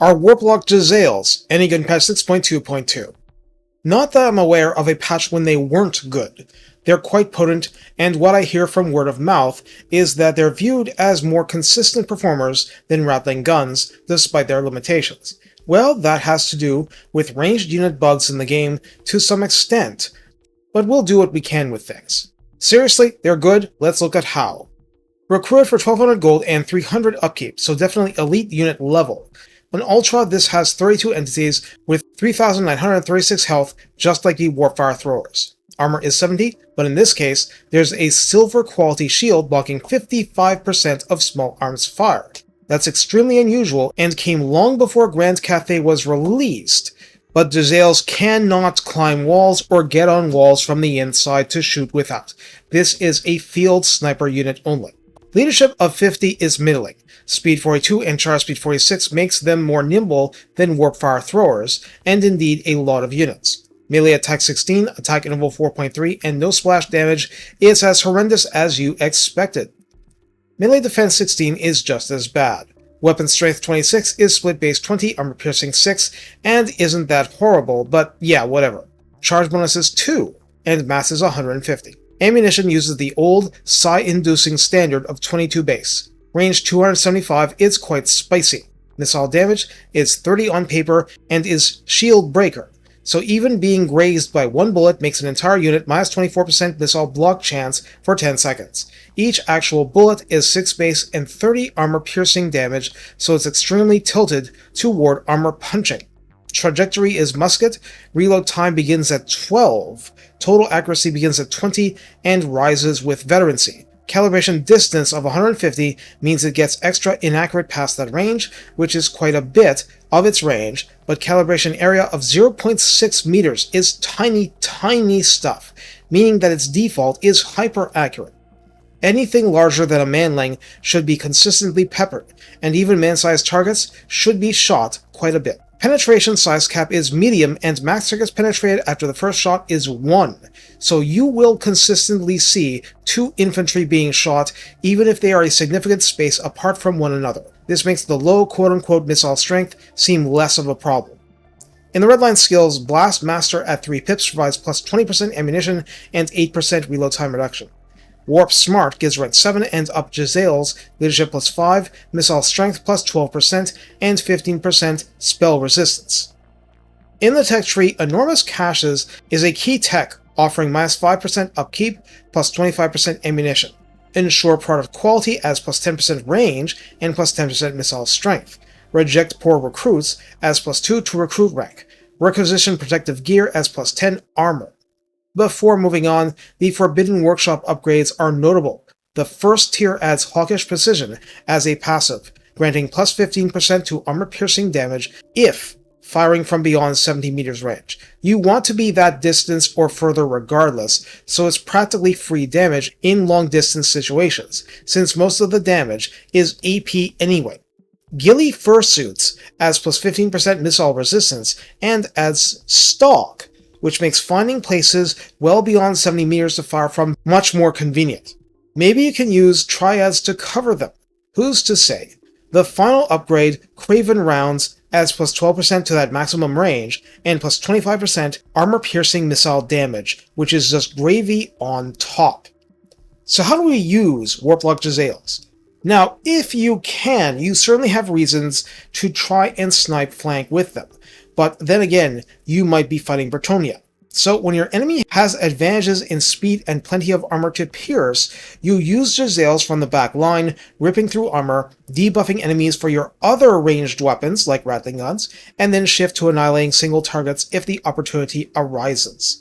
are Warplock Jezzails, any gun patch 6.2.2. Not that I'm aware of a patch when they weren't good. They're quite potent, and what I hear from word of mouth is that they're viewed as more consistent performers than rattling guns, despite their limitations. Well, that has to do with ranged unit bugs in the game to some extent, but we'll do what we can with things. Seriously, they're good, let's look at how. Recruited for 1200 gold and 300 upkeep, so definitely elite unit level. On Ultra, this has 32 entities with 3,936 health, just like the Warpfire throwers. Armor is 70, but in this case, there's a silver quality shield blocking 55% of small arms fire. That's extremely unusual and came long before Grand Cathay was released, but Jezzails cannot climb walls or get on walls from the inside to shoot without. This is a field sniper unit only. Leadership of 50 is middling. Speed 42 and charge speed 46 makes them more nimble than Warpfire throwers, and indeed a lot of units. Melee attack 16, attack interval 4.3, and no splash damage is as horrendous as you expected. Melee defense 16 is just as bad. Weapon strength 26 is split base 20, armor piercing 6, and isn't that horrible, but yeah, whatever. Charge bonus is 2, and mass is 150. Ammunition uses the old, psi-inducing standard of 22 base. Range 275 is quite spicy. Missile damage is 30 on paper and is shield breaker, so even being grazed by one bullet makes an entire unit minus 24% missile block chance for 10 seconds. Each actual bullet is 6 base and 30 armor piercing damage, so it's extremely tilted toward armor punching. Trajectory is musket, reload time begins at 12, total accuracy begins at 20, and rises with veterancy. Calibration distance of 150 means it gets extra inaccurate past that range, which is quite a bit of its range, but calibration area of 0.6 meters is tiny stuff, meaning that its default is hyper accurate. Anything larger than a manling should be consistently peppered, and even man-sized targets should be shot quite a bit. Penetration size cap is medium, and max targets penetrated after the first shot is 1, so you will consistently see 2 infantry being shot, even if they are a significant space apart from one another. This makes the low quote-unquote missile strength seem less of a problem. In the redline skills, Blast Master at 3 pips provides plus 20% ammunition and 8% reload time reduction. Warp Smart gives rank 7 and up Jezzails, leadership plus 5, missile strength plus 12%, and 15% spell resistance. In the tech tree, Enormous Caches is a key tech offering minus 5% upkeep plus 25% ammunition. Ensure product quality as plus 10% range and plus 10% missile strength. Reject Poor Recruits as plus 2 to recruit rank. Requisition Protective Gear as plus 10 armor. Before moving on, the Forbidden Workshop upgrades are notable. The first tier adds Hawkish Precision as a passive, granting plus 15% to armor-piercing damage if firing from beyond 70 meters range. You want to be that distance or further regardless, so it's practically free damage in long-distance situations, since most of the damage is AP anyway. Ghillie Fursuits adds plus 15% missile resistance and adds Stalk, which makes finding places well beyond 70 meters to fire from much more convenient. Maybe you can use triads to cover them. Who's to say? The final upgrade, Craven Rounds, adds plus 12% to that maximum range, and plus 25% armor-piercing missile damage, which is just gravy on top. So how do we use Warplock Jezzails? Now, if you can, you certainly have reasons to try and snipe flank with them. But then again, you might be fighting Bretonnia. So when your enemy has advantages in speed and plenty of armor to pierce, you use Jezzails from the back line, ripping through armor, debuffing enemies for your other ranged weapons, like rattling guns, and then shift to annihilating single targets if the opportunity arises.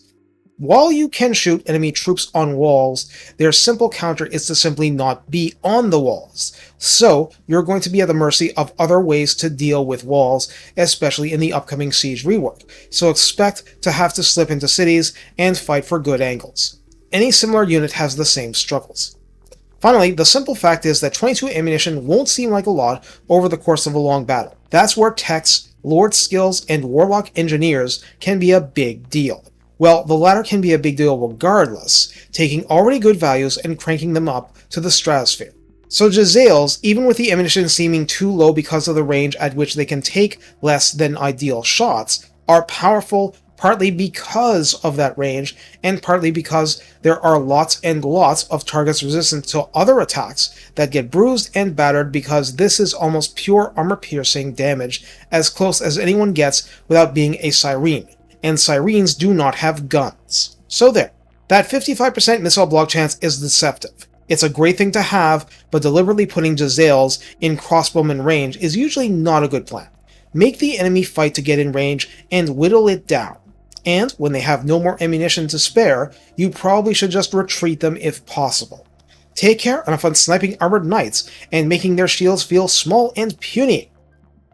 While you can shoot enemy troops on walls, their simple counter is to simply not be on the walls. So, you're going to be at the mercy of other ways to deal with walls, especially in the upcoming Siege rework, so expect to have to slip into cities and fight for good angles. Any similar unit has the same struggles. Finally, the simple fact is that 22 ammunition won't seem like a lot over the course of a long battle. That's where techs, Lord skills, and Warlock engineers can be a big deal. Well, the latter can be a big deal regardless, taking already good values and cranking them up to the stratosphere. So Jezzails, even with the ammunition seeming too low because of the range at which they can take less than ideal shots, are powerful partly because of that range, and partly because there are lots and lots of targets resistant to other attacks that get bruised and battered, because this is almost pure armor-piercing damage, as close as anyone gets without being a Siren, and Sirens do not have guns. So there. That 55% missile block chance is deceptive. It's a great thing to have, but deliberately putting Jezzails in crossbowman range is usually not a good plan. Make the enemy fight to get in range and whittle it down. And when they have no more ammunition to spare, you probably should just retreat them if possible. Take care and have fun sniping armored knights and making their shields feel small and puny.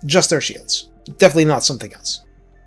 Just their shields. Definitely not something else.